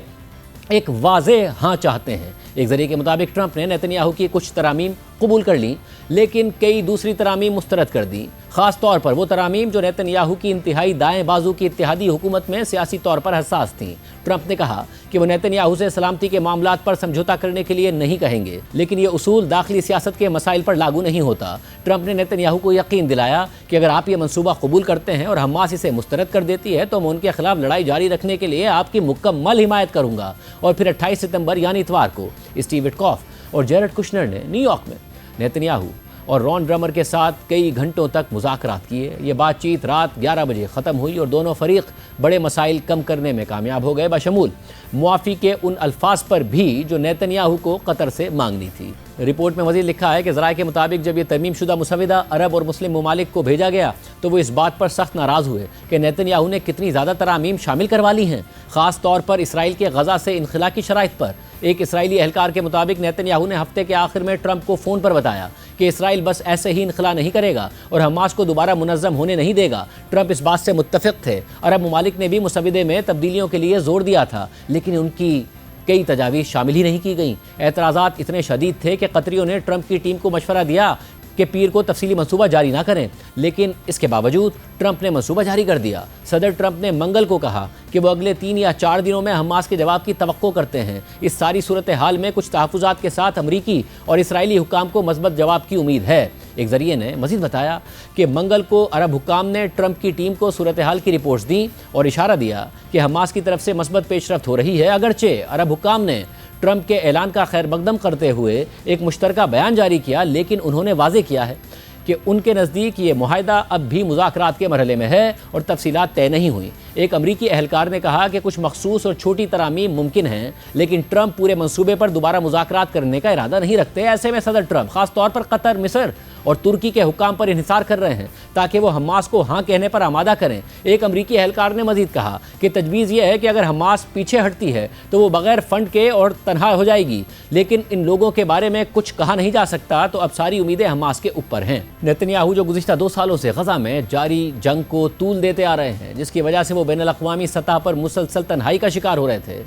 ایک واضح ہاں چاہتے ہیں۔ ایک ذریعے کے مطابق ٹرمپ نے نیتن یاہو کی کچھ ترامیم قبول کر لیں لیکن کئی دوسری ترامیم مسترد کر دیں، خاص طور پر وہ ترامیم جو نیتن یاہو کی انتہائی دائیں بازو کی اتحادی حکومت میں سیاسی طور پر حساس تھیں۔ ٹرمپ نے کہا کہ وہ نیتن یاہو سے سلامتی کے معاملات پر سمجھوتا کرنے کے لیے نہیں کہیں گے، لیکن یہ اصول داخلی سیاست کے مسائل پر لاگو نہیں ہوتا۔ ٹرمپ نے نیتن یاہو کو یقین دلایا کہ اگر آپ یہ منصوبہ قبول کرتے ہیں اور حماس اسے مسترد کر دیتی ہے تو میں ان کے خلاف لڑائی جاری رکھنے کے لیے آپ کی مکمل حمایت کروں گا۔ اور پھر 28 ستمبر یعنی اتوار کو اسٹیو وٹکاف اور جیرڈ کشنر نے نیو یارک میں نیتن یاہو اور رون ڈرمر کے ساتھ کئی گھنٹوں تک مذاکرات کیے۔ یہ بات چیت رات 11 بجے ختم ہوئی اور دونوں فریق بڑے مسائل کم کرنے میں کامیاب ہو گئے، بشمول معافی کے ان الفاظ پر بھی جو نیتن یاہو کو قطر سے مانگنی تھی۔ رپورٹ میں مزید لکھا ہے کہ ذرائع کے مطابق جب یہ ترمیم شدہ مسودہ عرب اور مسلم ممالک کو بھیجا گیا تو وہ اس بات پر سخت ناراض ہوئے کہ نیتن یاہو نے کتنی زیادہ ترامیم شامل کروا لی ہیں، خاص طور پر اسرائیل کے غزہ سے انخلاء کی شرائط پر۔ ایک اسرائیلی اہلکار کے مطابق نیتن یاہو نے ہفتے کے آخر میں ٹرمپ کو فون پر بتایا کہ اسرائیل بس ایسے ہی انخلاء نہیں کرے گا اور حماس کو دوبارہ منظم ہونے نہیں دے گا۔ ٹرمپ اس بات سے متفق تھے۔ عرب ممالک نے بھی مسودے میں تبدیلیوں کے لیے زور دیا تھا لیکن ان کی کئی تجاویز شامل ہی نہیں کی گئیں۔ اعتراضات اتنے شدید تھے کہ قطریوں نے ٹرمپ کی ٹیم کو مشورہ دیا کہ پیر کو تفصیلی منصوبہ جاری نہ کریں، لیکن اس کے باوجود ٹرمپ نے منصوبہ جاری کر دیا۔ صدر ٹرمپ نے منگل کو کہا کہ وہ اگلے 3 یا 4 دنوں میں حماس کے جواب کی توقع کرتے ہیں۔ اس ساری صورتحال میں کچھ تحفظات کے ساتھ امریکی اور اسرائیلی حکام کو مثبت جواب کی امید ہے۔ ایک ذریعے نے مزید بتایا کہ منگل کو عرب حکام نے ٹرمپ کی ٹیم کو صورتحال کی رپورٹس دیں اور اشارہ دیا کہ حماس کی طرف سے مثبت پیش رفت ہو رہی ہے۔ اگرچہ عرب حکام نے ٹرمپ کے اعلان کا خیر مقدم کرتے ہوئے ایک مشترکہ بیان جاری کیا، لیکن انہوں نے واضح کیا ہے کہ ان کے نزدیک یہ معاہدہ اب بھی مذاکرات کے مرحلے میں ہے اور تفصیلات طے نہیں ہوئیں۔ ایک امریکی اہلکار نے کہا کہ کچھ مخصوص اور چھوٹی ترامیم ممکن ہیں لیکن ٹرمپ پورے منصوبے پر دوبارہ مذاکرات کرنے کا ارادہ نہیں رکھتے۔ ایسے میں صدر ٹرمپ خاص طور پر قطر، مصر اور ترکی کے حکام پر انحصار کر رہے ہیں تاکہ وہ حماس کو ہاں کہنے پر آمادہ کریں۔ ایک امریکی اہلکار نے مزید کہا کہ تجویز یہ ہے کہ اگر حماس پیچھے ہٹتی ہے تو وہ بغیر فنڈ کے اور تنہا ہو جائے گی، لیکن ان لوگوں کے بارے میں کچھ کہا نہیں جا سکتا، تو اب ساری امیدیں حماس کے اوپر ہیں۔ نیتن یاہو جو گزشتہ 2 سالوں سے غزہ میں جاری جنگ کو طول دیتے آ رہے ہیں، جس کی وجہ سے وہ بین الاقوامی سطح پر مسلسل تنہائی کا شکار ہو رہے تھے،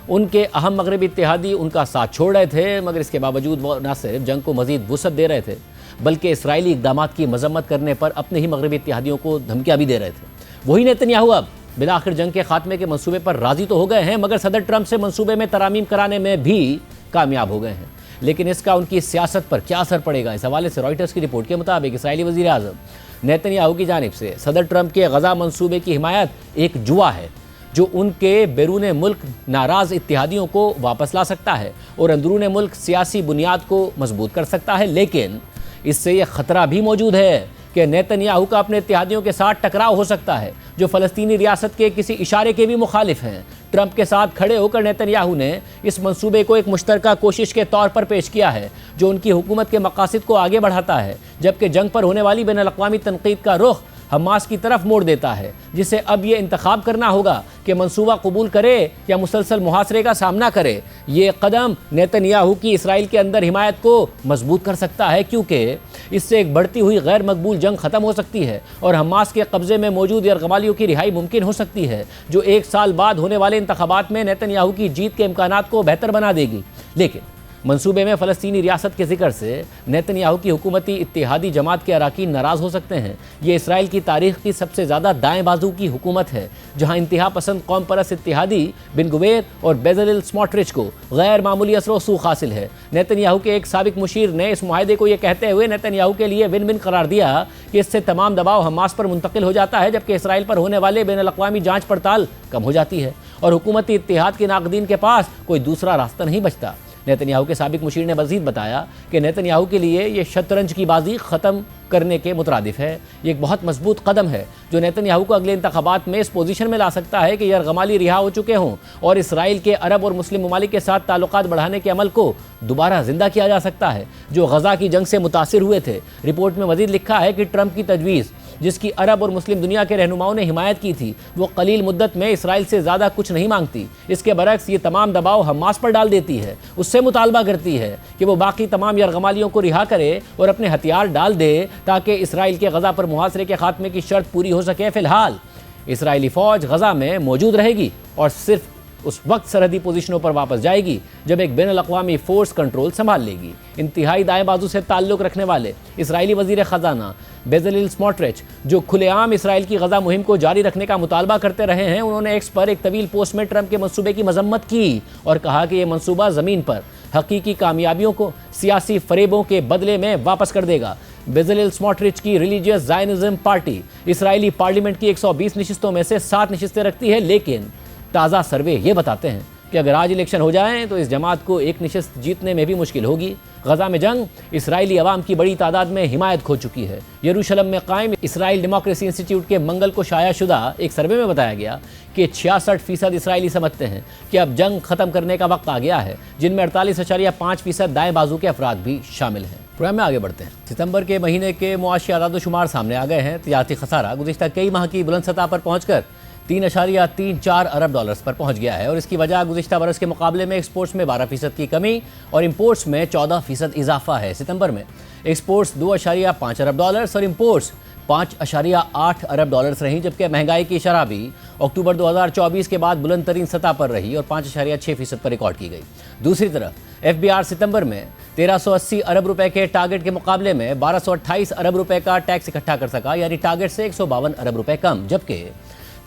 ان کے اہم مغربی اتحادی ان کا ساتھ چھوڑ رہے تھے، مگر اس کے باوجود وہ نہ صرف جنگ کو مزید وسعت دے رہے تھے بلکہ اسرائیلی اقدامات کی مذمت کرنے پر اپنے ہی مغربی اتحادیوں کو دھمکیاں بھی دے رہے تھے۔ وہی نیتن یاہو اب بالآخر جنگ کے خاتمے کے منصوبے پر راضی تو ہو گئے ہیں، مگر صدر ٹرمپ سے منصوبے میں ترامیم کرانے میں بھی کامیاب ہو گئے ہیں، لیکن اس کا ان کی سیاست پر کیا اثر پڑے گا؟ اس حوالے سے رائٹرز کی رپورٹ کے مطابق اسرائیلی وزیر اعظم نیتن یاہو کی جانب سے صدر ٹرمپ کے غزہ منصوبے کی حمایت ایک جوا ہے جو ان کے بیرون ملک ناراض اتحادیوں کو واپس لا سکتا ہے اور اندرون ملک سیاسی بنیاد کو مضبوط کر سکتا ہے، لیکن اس سے یہ خطرہ بھی موجود ہے کہ نیتن یاہو کا اپنے اتحادیوں کے ساتھ ٹکراؤ ہو سکتا ہے جو فلسطینی ریاست کے کسی اشارے کے بھی مخالف ہیں۔ ٹرمپ کے ساتھ کھڑے ہو کر نیتن یاہو نے اس منصوبے کو ایک مشترکہ کوشش کے طور پر پیش کیا ہے جو ان کی حکومت کے مقاصد کو آگے بڑھاتا ہے، جبکہ جنگ پر ہونے والی بین الاقوامی تنقید کا رخ حماس کی طرف موڑ دیتا ہے، جسے اب یہ انتخاب کرنا ہوگا کہ منصوبہ قبول کرے یا مسلسل محاصرے کا سامنا کرے۔ یہ قدم نیتن یاہو کی اسرائیل کے اندر حمایت کو مضبوط کر سکتا ہے، کیونکہ اس سے ایک بڑھتی ہوئی غیر مقبول جنگ ختم ہو سکتی ہے اور حماس کے قبضے میں موجود یرغمالیوں کی رہائی ممکن ہو سکتی ہے، جو 1 سال بعد ہونے والے انتخابات میں نیتن یاہو کی جیت کے امکانات کو بہتر بنا دے گی۔ لیکن منصوبے میں فلسطینی ریاست کے ذکر سے نیتن یاہو کی حکومتی اتحادی جماعت کے اراکین ناراض ہو سکتے ہیں۔ یہ اسرائیل کی تاریخ کی سب سے زیادہ دائیں بازو کی حکومت ہے، جہاں انتہا پسند قوم پرست اتحادی بن گویر اور بیزلیل سموٹرچ کو غیر معمولی اثر و رسوخ حاصل ہے۔ نیتن یاہو کے ایک سابق مشیر نے اس معاہدے کو یہ کہتے ہوئے نیتن یاہو کے لیے ون ون قرار دیا کہ اس سے تمام دباؤ حماس پر منتقل ہو جاتا ہے، جبکہ اسرائیل پر ہونے والے بین الاقوامی جانچ پڑتال کم ہو جاتی ہے اور حکومتی اتحاد کے ناقدین کے پاس کوئی دوسرا راستہ نہیں بچتا۔ نیتن یاہو کے سابق مشیر نے مزید بتایا کہ نیتن یاہو کے لیے یہ شطرنج کی بازی ختم کرنے کے مترادف ہے۔ یہ ایک بہت مضبوط قدم ہے جو نیتن یاہو کو اگلے انتخابات میں اس پوزیشن میں لا سکتا ہے کہ یرغمالی رہا ہو چکے ہوں اور اسرائیل کے عرب اور مسلم ممالک کے ساتھ تعلقات بڑھانے کے عمل کو دوبارہ زندہ کیا جا سکتا ہے جو غزہ کی جنگ سے متاثر ہوئے تھے۔ رپورٹ میں مزید لکھا ہے کہ ٹرمپ کی تجویز جس کی عرب اور مسلم دنیا کے رہنماؤں نے حمایت کی تھی وہ قلیل مدت میں اسرائیل سے زیادہ کچھ نہیں مانگتی۔ اس کے برعکس یہ تمام دباؤ حماس پر ڈال دیتی ہے، اس سے مطالبہ کرتی ہے کہ وہ باقی تمام یرغمالیوں کو رہا کرے اور اپنے ہتھیار ڈال دے تاکہ اسرائیل کے غزہ پر محاصرے کے خاتمے کی شرط پوری ہو سکے۔ فی الحال اسرائیلی فوج غزہ میں موجود رہے گی اور صرف اس وقت سرحدی پوزیشنوں پر واپس جائے گی جب ایک بین الاقوامی فورس کنٹرول سنبھال لے گی۔ انتہائی دائیں بازو سے تعلق رکھنے والے اسرائیلی وزیر خزانہ بیزلیل سموٹرچ جو کھلے عام اسرائیل کی غزہ مہم کو جاری رکھنے کا مطالبہ کرتے رہے ہیں، انہوں نے ایکس پر ایک طویل پوسٹ میں ٹرمپ کے منصوبے کی مذمت کی اور کہا کہ یہ منصوبہ زمین پر حقیقی کامیابیوں کو سیاسی فریبوں کے بدلے میں واپس کر دے گا۔ بیزلیل سموٹرچ کی ریلیجیس زائنزم پارٹی اسرائیلی پارلیمنٹ کی 120 نشستوں میں سے 7 نشستیں رکھتی ہے، لیکن تازہ سروے یہ بتاتے ہیں کہ اگر آج الیکشن ہو جائیں تو اس جماعت کو ایک نشست جیتنے میں بھی مشکل ہوگی۔ غزہ میں جنگ اسرائیلی عوام کی بڑی تعداد میں حمایت کھو چکی ہے۔ یروشلم میں قائم اسرائیل ڈیموکریسی انسٹیٹیوٹ کے منگل کو شائع شدہ ایک سروے میں بتایا گیا کہ 66% اسرائیلی سمجھتے ہیں کہ اب جنگ ختم کرنے کا وقت آ گیا ہے، جن میں 48.5% دائیں بازو کے افراد بھی شامل ہیں۔ پروگرام میں آگے بڑھتے ہیں۔ ستمبر کے مہینے کے معاشی اعداد و شمار سامنے آ گئے ہیں۔ تجارتی خسارہ گزشتہ کئی ماہ کی بلند سطح پر پہنچ کر 3.34 ارب ڈالرز پر پہنچ گیا ہے اور اس کی وجہ گزشتہ برس کے مقابلے میں ایکسپورٹس میں 12% کی کمی اور امپورٹس میں 14% اضافہ ہے۔ ستمبر میں ایکسپورٹس 2.5 ارب ڈالرز اور امپورٹس 5.8 ارب ڈالرز رہیں، جبکہ مہنگائی کی شرح بھی اکتوبر 2024 کے بعد بلند ترین سطح پر رہی اور 5.6% پر ریکارڈ کی گئی۔ دوسری طرف FBR ستمبر میں 1380 ارب روپے کے ٹارگٹ کے مقابلے میں 1228 ارب روپے کا ٹیکس اکٹھا کر سکا، یعنی ٹارگٹ سے 152 ارب روپے کم، جبکہ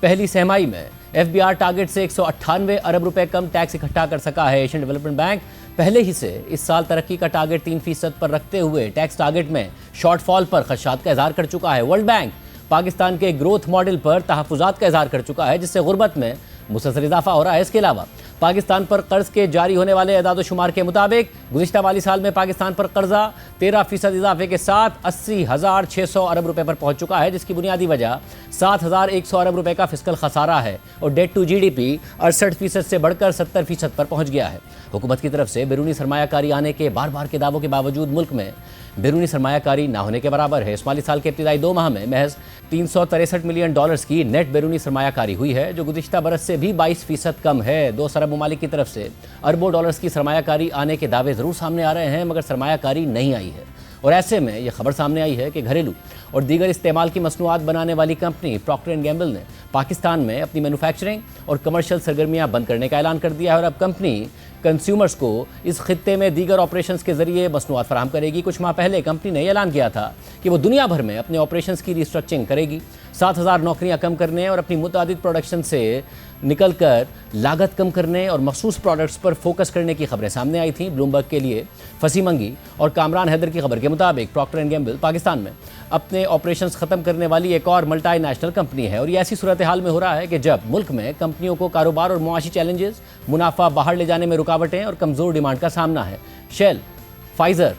پہلی سہمائی میں FBR ٹارگٹ سے 198 ارب روپے کم ٹیکس اکٹھا کر سکا ہے۔ ایشین ڈیولپمنٹ بینک پہلے ہی سے اس سال ترقی کا ٹارگٹ 3% پر رکھتے ہوئے ٹیکس ٹارگٹ میں شارٹ فال پر خدشات کا اظہار کر چکا ہے۔ ورلڈ بینک پاکستان کے گروتھ ماڈل پر تحفظات کا اظہار کر چکا ہے، جس سے غربت میں مسلسل اضافہ ہو رہا ہے۔ اس کے علاوہ پاکستان پر قرض کے جاری ہونے والے اعداد و شمار کے مطابق گزشتہ مالی سال میں پاکستان پر قرضہ 13% اضافے کے ساتھ 80,600 ارب روپے پر پہنچ چکا ہے، جس کی بنیادی وجہ 7,100 ارب روپے کا فسکل خسارہ ہے اور ڈیٹ ٹو GDP 68% سے بڑھ کر 70% پر پہنچ گیا ہے۔ حکومت کی طرف سے بیرونی سرمایہ کاری آنے کے بار کے دعووں کے باوجود ملک میں بیرونی سرمایہ کاری نہ ہونے کے برابر ہے۔ اس مالی سال کے ابتدائی 2 ماہ میں محض $363 ملین کی نیٹ بیرونی سرمایہ کاری ہوئی ہے، جو گزشتہ برس سے بھی 22% کم ہے۔ 2 ارب ممالک کی طرف سے اربوں ڈالرز کی سرمایہ کاری آنے کے دعوے ضرور سامنے آ رہے ہیں، مگر سرمایہ کاری نہیں آئی ہے اور ایسے میں یہ خبر سامنے آئی ہے کہ گھریلو اور دیگر استعمال کی مصنوعات بنانے والی کمپنی پراکٹر اینڈ گیمبل نے پاکستان میں اپنی مینوفیکچرنگ اور کمرشل سرگرمیاں بند کرنے کا اعلان کر دیا ہے اور اب کمپنی کنزیومرز کو اس خطے میں دیگر آپریشنز کے ذریعے مصنوعات فراہم کرے گی۔ کچھ ماہ پہلے کمپنی نے اعلان کیا تھا کہ وہ دنیا بھر میں اپنے آپریشنز کی ریسٹرکچرنگ کرے گی، 7,000 نوکریاں کم کرنے اور اپنی متعدد پروڈکشن سے نکل کر لاگت کم کرنے اور مخصوص پروڈکٹس پر فوکس کرنے کی خبریں سامنے آئی تھیں۔ بلومبرگ کے لیے فصیح منگی اور کامران حیدر کی خبر کے مطابق پراکٹر اینڈ گیمبل پاکستان میں اپنے آپریشنز ختم کرنے والی ایک اور ملٹی نیشنل کمپنی ہے اور یہ ایسی صورتحال میں ہو رہا ہے کہ جب ملک میں کمپنیوں کو کاروبار اور معاشی چیلنجز، منافع باہر لے جانے میں رکاوٹیں اور کمزور ڈیمانڈ کا سامنا ہے۔ شیل، فائزر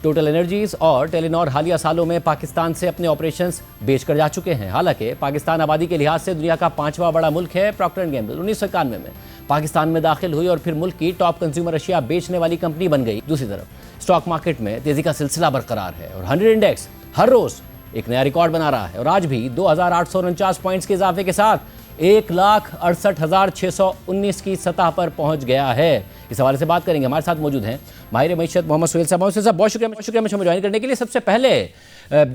ٹوٹل انرجیز اور ٹیلینور حالیہ سالوں میں پاکستان سے اپنے آپریشنز بیچ کر جا چکے ہیں. حالانکہ پاکستان آبادی کے لحاظ سے دنیا کا 5واں بڑا ملک ہے. پراکٹر اینڈ گیمبل 1991 میں پاکستان میں داخل ہوئی اور پھر ملک کی ٹاپ کنزیومر اشیاء بیچنے والی کمپنی بن گئی. دوسری طرف اسٹاک مارکیٹ میں تیزی کا سلسلہ برقرار ہے اور 100 انڈیکس ہر روز ایک نیا ریکارڈ بنا رہا ہے اور آج بھی 2849 پوائنٹس کے اضافے کے ساتھ 1,68,619 کی سطح پر پہنچ گیا ہے. اس حوالے سے بات کریں گے. ہمارے ساتھ موجود ہیں ماہر معیشت محمد سہیل صاحب. محمد سہیل صاحب بہت شکریہ ہمیں جوائن کرنے کے لیے. سب سے پہلے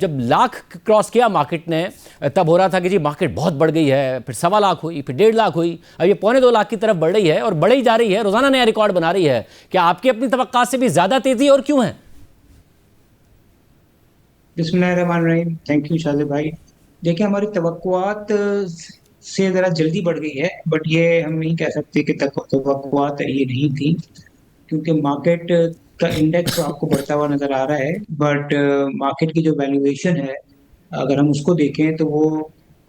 جب لاکھ کراس کیا مارکیٹ نے تب ہو رہا تھا کہ جی مارکیٹ بہت بڑھ گئی ہے, پھر 1.25 لاکھ ہوئی, پھر 1.5 لاکھ ہوئی, اب یہ 1.25 لاکھ کی طرف بڑھ رہی ہے اور بڑھ ہی جا رہی ہے, روزانہ نیا ریکارڈ بنا رہی ہے. کیا آپ کی اپنی توقعات سے بھی زیادہ تیزی اور کیوں ہے؟ بسم اللہ الرحمن الرحیم. تھینک یو شاہد بھائی. دیکھیں ہماری توقعات سے ذرا جلدی بڑھ گئی ہے, بٹ یہ ہم نہیں کہہ سکتے کہ توقعات یہ نہیں تھی, کیونکہ مارکیٹ کا انڈیکس آپ کو بڑھتا ہوا نظر آ رہا ہے, بٹ مارکیٹ کی جو ویلیویشن ہے اگر ہم اس کو دیکھیں تو وہ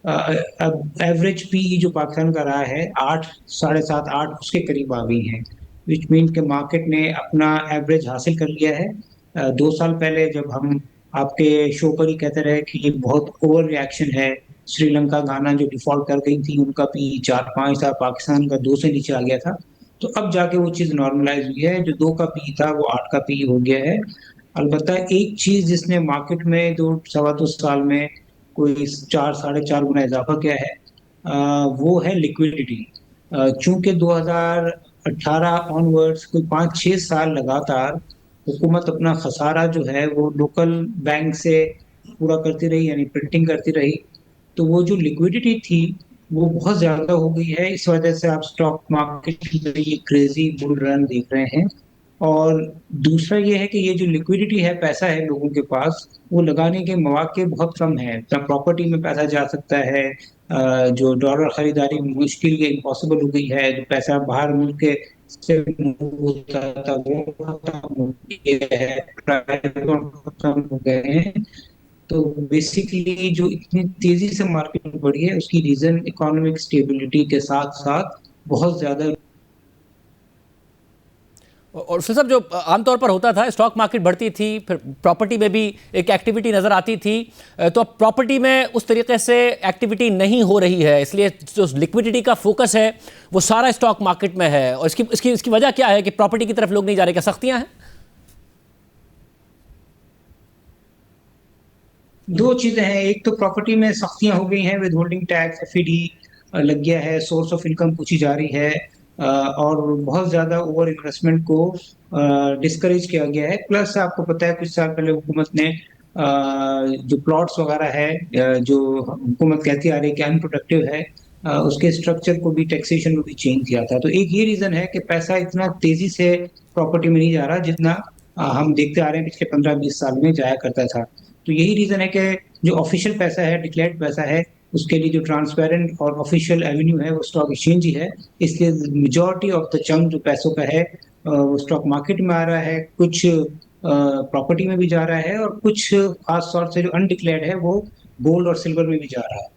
ایوریج پی جو پاکستان کا رہا ہے 8 7.5 8 اس کے قریب آ گئی ہیں, وچ مین کہ مارکیٹ نے اپنا ایوریج حاصل کر لیا ہے. 2 سال پہلے جب ہم آپ کے شو پر ہی کہتے رہے کہ یہ بہت اوور ریئیکشن ہے, سری لنکا گانا جو ڈیفالٹ کر گئی تھی ان کا پی 4-5 تھا, پاکستان کا 2 سے نیچے آ گیا تھا, تو اب جا کے وہ چیز نارملائز ہوئی ہے. جو 2 کا پی تھا وہ 8 کا پی ہو گیا ہے. البتہ ایک چیز جس نے مارکیٹ میں 2 سال میں کوئی 4-4.5 گنا اضافہ کیا ہے وہ ہے لیکویڈیٹی. چونکہ 2018 آن ورڈس کوئی 5-6 سال لگاتار حکومت اپنا خسارہ جو ہے وہ لوکل بینک سے پورا کرتی رہی, یعنی پرنٹنگ کرتی رہی, تو وہ جو لیکویڈیٹی تھی وہ بہت زیادہ ہو گئی ہے. اس وجہ سے آپ اسٹاک مارکیٹ میں یہ کریزی بل رن دیکھ رہے ہیں. اور دوسرا یہ ہے کہ یہ جو لیکویڈیٹی ہے, پیسہ ہے لوگوں کے پاس, وہ لگانے کے مواقع بہت کم ہیں. پراپرٹی میں پیسہ جا سکتا ہے, جو ڈالر خریداری مشکل یا امپاسبل ہو گئی ہے, جو پیسہ باہر ملک کے سے ہوتا تھا وہ ختم ہو گئے ہیں. تو بیسیکلی جو اتنی تیزی سے مارکیٹ بڑھی ہے اس کی ریزن اکانومک اسٹیبلٹی کے ساتھ ساتھ بہت زیادہ. اور صاحب جو عام طور پر ہوتا تھا اسٹاک مارکیٹ بڑھتی تھی, پھر پراپرٹی میں بھی ایک ایکٹیویٹی نظر آتی تھی, تو اب پراپرٹی میں اس طریقے سے ایکٹیویٹی نہیں ہو رہی ہے, اس لیے جو لیکویڈیٹی کا فوکس ہے وہ سارا اسٹاک مارکیٹ میں ہے. اور اس کی وجہ کیا ہے کہ پراپرٹی کی طرف لوگ نہیں جا رہے؟ کیا سختیاں ہیں؟ 2 چیزیں ہیں. ایک تو پراپرٹی میں سختیاں ہو گئی ہیں, ود ہولڈنگ ٹیکس FED لگ گیا ہے, سورس آف انکم پوچھی جا رہی ہے, اور بہت زیادہ اوور انویسٹمنٹ کو ڈسکریج کیا گیا ہے. پلس آپ کو پتہ ہے کچھ سال پہلے حکومت نے جو پلاٹس وغیرہ ہے جو حکومت کہتی آ رہی ہے کہ ان پروڈکٹیو ہے, اس کے اسٹرکچر کو بھی ٹیکسیشن میں بھی چینج کیا تھا. تو ایک یہ ریزن ہے کہ پیسہ اتنا تیزی سے پراپرٹی میں نہیں جا رہا جتنا ہم دیکھتے آ رہے ہیں پچھلے 15-20 سال میں جایا کرتا تھا. تو یہی ریزن ہے کہ جو آفیشیل پیسہ ہے, ڈکلیئرڈ پیسہ ہے, اس کے لیے جو ٹرانسپیرنٹ اور آفیشیل ایونیو ہے وہ اسٹاک ایکسچینج ہی ہے. اس لیے میجورٹی آف دا چنک جو پیسوں کا ہے وہ اسٹاک مارکیٹ میں آ رہا ہے, کچھ پراپرٹی میں بھی جا رہا ہے, اور کچھ خاص طور سے جو انڈکلیئرڈ ہے وہ گولڈ اور سلور میں بھی جا رہا ہے.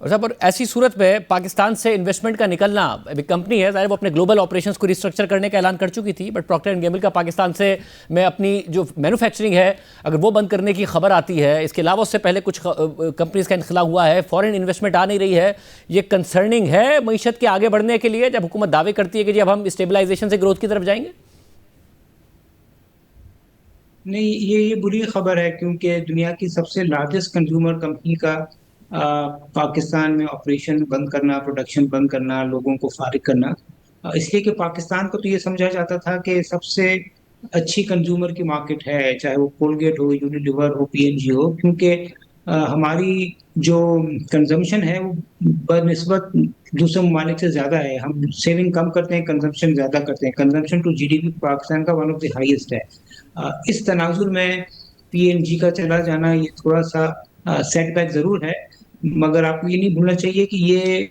اور صاحب ایسی صورت میں پاکستان سے انویسٹمنٹ کا نکلنا, ابھی کمپنی ہے ظاہر وہ اپنے گلوبل آپریشنز کو ریسٹرکچر کرنے کا اعلان کر چکی تھی, بٹ پراکٹر اینڈ گیمبل کا پاکستان سے میں اپنی جو مینوفیکچرنگ ہے اگر وہ بند کرنے کی خبر آتی ہے, اس کے علاوہ اس سے پہلے کچھ کمپنیز کا انخلا ہوا ہے, فورن انویسٹمنٹ آ نہیں رہی ہے, یہ کنسرننگ ہے معیشت کے آگے بڑھنے کے لیے جب حکومت دعوے کرتی ہے کہ جی اب ہم اسٹیبلائزیشن سے گروتھ کی طرف جائیں گے؟ نہیں, یہ بری خبر ہے, کیونکہ دنیا کی سب سے لارجسٹ کنزیومر کمپنی کا پاکستان میں آپریشن بند کرنا, پروڈکشن بند کرنا, لوگوں کو فارغ کرنا, اس لیے کہ پاکستان کو تو یہ سمجھا جاتا تھا کہ سب سے اچھی کنزیومر کی مارکیٹ ہے, چاہے وہ کولگیٹ ہو, یونیلیور ہو, PNG ہو, کیونکہ ہماری جو کنزمپشن ہے وہ بنسبت دوسرے ممالک سے زیادہ ہے. ہم سیونگ کم کرتے ہیں, کنزمپشن زیادہ کرتے ہیں. کنزمپشن ٹو GDP پاکستان کا ون آف دی ہائیسٹ ہے. اس تناظر میں PNG کا چلا جانا یہ تھوڑا سا سیٹ بیک ضرور ہے, مگر آپ کو یہ نہیں بھولنا چاہیے کہ یہ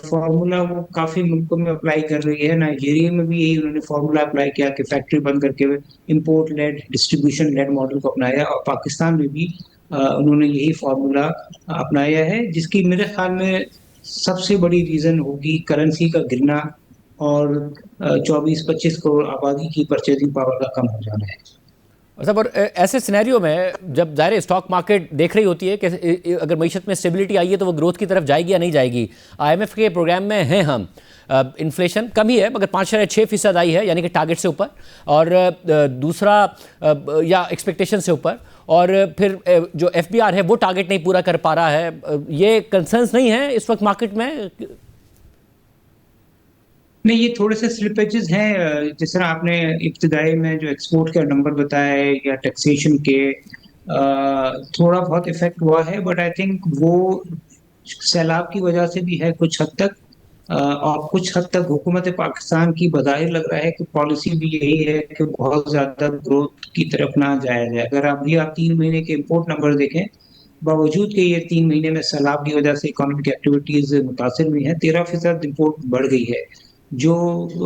فارمولا وہ کافی ملکوں میں اپلائی کر رہی ہے. نائجیریا میں بھی یہی انہوں نے فارمولا اپلائی کیا کہ فیکٹری بند کر کے import lead, distribution lead model کو اپنایا, اور پاکستان میں بھی انہوں نے یہی فارمولا اپنایا ہے, جس کی میرے خیال میں سب سے بڑی ریزن ہوگی کرنسی کا گرنا اور 24-25 کروڑ آبادی کی پرچیزنگ پاور کا کم ہو جانا ہے. صاحب، اور ایسے سینیریو میں جب ظاہر اسٹاک مارکیٹ دیکھ رہی ہوتی ہے کہ اگر معیشت میں اسٹیبلٹی آئی ہے تو وہ گروتھ کی طرف جائے گی یا نہیں جائے گی. IMF کے پروگرام میں ہیں ہم، انفلیشن کم ہی ہے مگر 5.6% آئی ہے، یعنی کہ ٹارگٹ سے اوپر، اور دوسرا یا ایکسپیکٹیشن سے اوپر، اور پھر جو FBR ہے وہ ٹارگٹ نہیں پورا کر پا رہا ہے. یہ کنسرنس نہیں ہیں اس وقت مارکیٹ میں؟ نہیں، یہ تھوڑے سے سلپیجز ہیں، جس طرح آپ نے ابتدائی میں جو ایکسپورٹ کا نمبر بتایا ہے یا ٹیکسیشن کے، تھوڑا بہت افیکٹ ہوا ہے، بٹ آئی تھنک وہ سیلاب کی وجہ سے بھی ہے کچھ حد تک، اور کچھ حد تک حکومت پاکستان کی بظاہر لگ رہا ہے کہ پالیسی بھی یہی ہے کہ بہت زیادہ گروتھ کی طرف نہ جایا جائے. اگر ابھی آپ 3 مہینے کے امپورٹ نمبر دیکھیں، باوجود کہ یہ 3 مہینے میں سیلاب کی وجہ سے اکانومک ایکٹیویٹیز متاثر ہوئی ہیں، 13% امپورٹ بڑھ گئی ہے، جو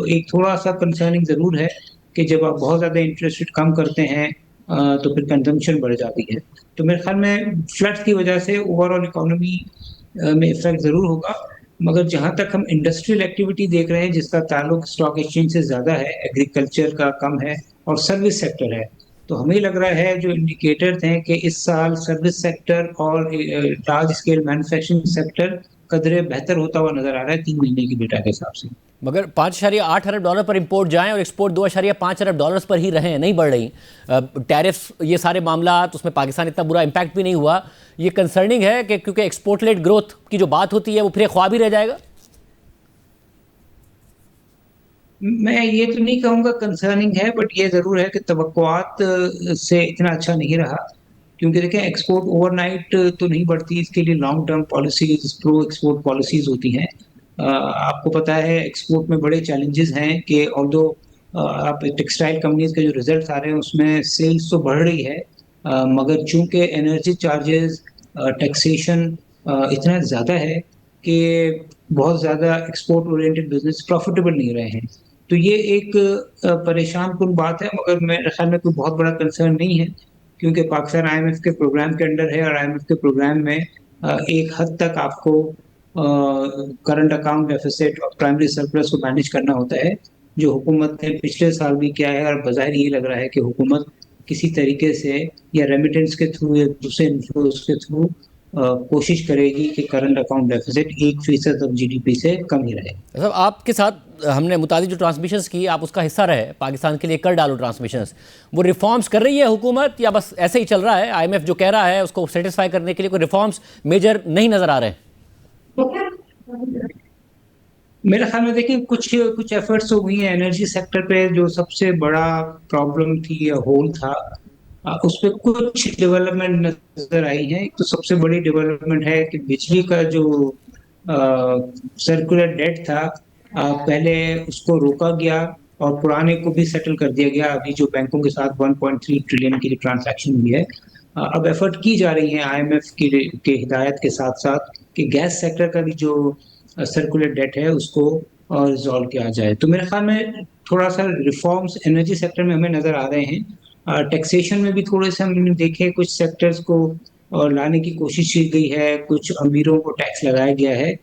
ایک تھوڑا سا کنسرننگ ضرور ہے کہ جب آپ بہت زیادہ انٹرسٹ ریٹ کم کرتے ہیں تو پھر کنزمپشن بڑھ جاتی ہے. تو میرے خیال میں فلڈ کی وجہ سے اوور آل اکانومی میں افیکٹ ضرور ہوگا، مگر جہاں تک ہم انڈسٹریل ایکٹیویٹی دیکھ رہے ہیں جس کا تعلق اسٹاک ایکسچینج سے زیادہ ہے، ایگریکلچر کا کم ہے اور سروس سیکٹر ہے، تو ہمیں لگ رہا ہے جو انڈیکیٹرز ہیں کہ اس سال سروس سیکٹر اور لارج اسکیل مینوفیکچرنگ سیکٹر قدرے بہتر ہوتا ہوا نظر آ رہا ہے 3 مہینے کی ڈیٹا کے حساب سے. مگر 5.8 ارب ڈالر پر امپورٹ جائیں اور ایکسپورٹ 2.5 ارب ڈالرز پر ہی رہیں، نہیں بڑھ رہی. ٹیرف، یہ سارے معاملات، اس میں پاکستان اتنا برا امپیکٹ بھی نہیں ہوا. یہ کنسرننگ ہے کہ کیونکہ ایکسپورٹ لیڈ گروتھ کی جو بات ہوتی ہے وہ پھر خواب ہی رہ جائے گا. میں یہ تو نہیں کہوں گا کنسرننگ ہے، بٹ یہ ضرور ہے کہ توقعات سے اتنا اچھا نہیں رہا، کیونکہ دیکھیں ایکسپورٹ اوور نائٹ تو نہیں بڑھتی، اس کے لیے لانگ ٹرم پالیسیز، پرو ایکسپورٹ پالیسیز ہوتی ہیں. آپ کو پتہ ہے ایکسپورٹ میں بڑے چیلنجز ہیں کہ آلدو آپ ٹیکسٹائل کمپنیز کے جو ریزلٹس آ رہے ہیں اس میں سیلز تو بڑھ رہی ہے، مگر چونکہ انرجی چارجز، ٹیکسیشن اتنا زیادہ ہے کہ بہت زیادہ ایکسپورٹ اورینٹڈ بزنس پروفیٹیبل نہیں رہے ہیں. تو یہ ایک پریشان کن بات ہے، مگر میرے خیال میں کوئی بہت بڑا کنسرن نہیں ہے، کیونکہ پاکستان IMF کے پروگرام کے انڈر ہے، اور IMF کے پروگرام میں ایک حد تک آپ کو کرنٹ اکاؤنٹ ڈیفیسٹ اور پرائمری سرپلس کو مینیج کرنا ہوتا ہے، جو حکومت نے پچھلے سال بھی کیا ہے، اور بظاہر یہ لگ رہا ہے کہ حکومت کسی طریقے سے یا ریمیٹنس کے تھرو یا دوسرے انفلوز کے تھرو کوشش کرے گی کہ current account deficit 1% of GDP سے کم ہی رہے. صاحب، آپ کے ساتھ ہم نے متعدد جو ٹرانسمیشنز کی، آپ اس کا حصہ رہے، پاکستان کے لیے کر ڈالو ٹرانسمیشنز، وہ ریفارمز کر رہی ہے حکومت یا بس ایسے ہی چل رہا ہے؟ IMF جو کہہ رہا ہے اس کو سیٹسفائی کرنے کے لیے کوئی ریفارمز میجر نہیں نظر آ رہے ہیں؟ میرے خیال میں دیکھیں کچھ ایفرٹس ہوئی ہیں انرجی سیکٹر پہ، جو سب سے بڑا پرابلم تھی یا ہول تھا، اس پہ کچھ ڈیولپمنٹ نظر آئی ہے. ایک تو سب سے بڑی ڈیولپمنٹ ہے کہ بجلی کا جو سرکولر ڈیٹ تھا، پہلے اس کو روکا گیا اور پرانے کو بھی سیٹل کر دیا گیا. ابھی جو بینکوں کے ساتھ 1.3 ٹریلین کی ٹرانزیکشن ہوئی ہے، اب ایفرٹ کی جا رہی ہے IMF کی ہدایت کے ساتھ ساتھ کہ گیس سیکٹر کا بھی جو سرکولر ڈیٹ ہے اس کو ریزالو کیا جائے. تو میرے خیال میں تھوڑا سا ریفارمز انرجی سیکٹر میں ہمیں نظر آ رہے ہیں. ٹیکسیشن میں بھی تھوڑے سے ہم نے دیکھے کچھ سیکٹرز کو لانے کی کوشش کی گئی ہے، کچھ امیروں کو ٹیکس لگایا گیا ہے،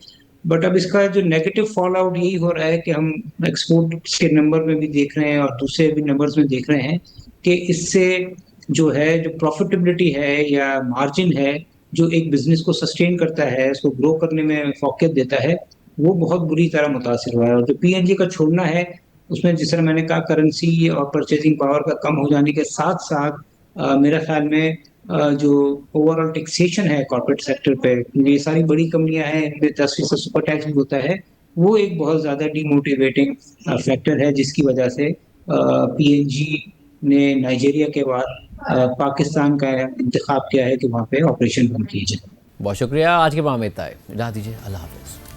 بٹ اب اس کا جو نیگیٹو فال آؤٹ یہی ہو رہا ہے کہ ہم ایکسپورٹ کے نمبر میں بھی دیکھ رہے ہیں اور دوسرے بھی نمبرز میں دیکھ رہے ہیں کہ اس سے جو ہے جو پروفیٹیبلٹی ہے یا مارجن ہے جو ایک بزنس کو سسٹین کرتا ہے، اس کو گرو کرنے میں فوقیت دیتا ہے، وہ بہت بری طرح متاثر ہوا ہے. اور جو PNG کا چھوڑنا ہے، اس میں جس طرح میں نے کہا کرنسی اور پرچیزنگ پاور کا کم ہو جانے کے ساتھ ساتھ میرے خیال میں جو اوور آل ٹیکسیشن ہے کارپوریٹ سیکٹر پہ، یہ ساری بڑی کمپنیاں ہیں، ان پہ 10% سپر ٹیکس بھی ہوتا ہے، وہ ایک بہت زیادہ ڈی موٹیویٹنگ فیکٹر ہے، جس کی وجہ سے PNG نے نائجیریا کے بعد پاکستان کا انتخاب کیا ہے کہ وہاں پہ آپریشن بند کیے جائے. بہت شکریہ. آج کے پروگرام میں اتنا ہے. اجازت دیجیے. اللہ حافظ.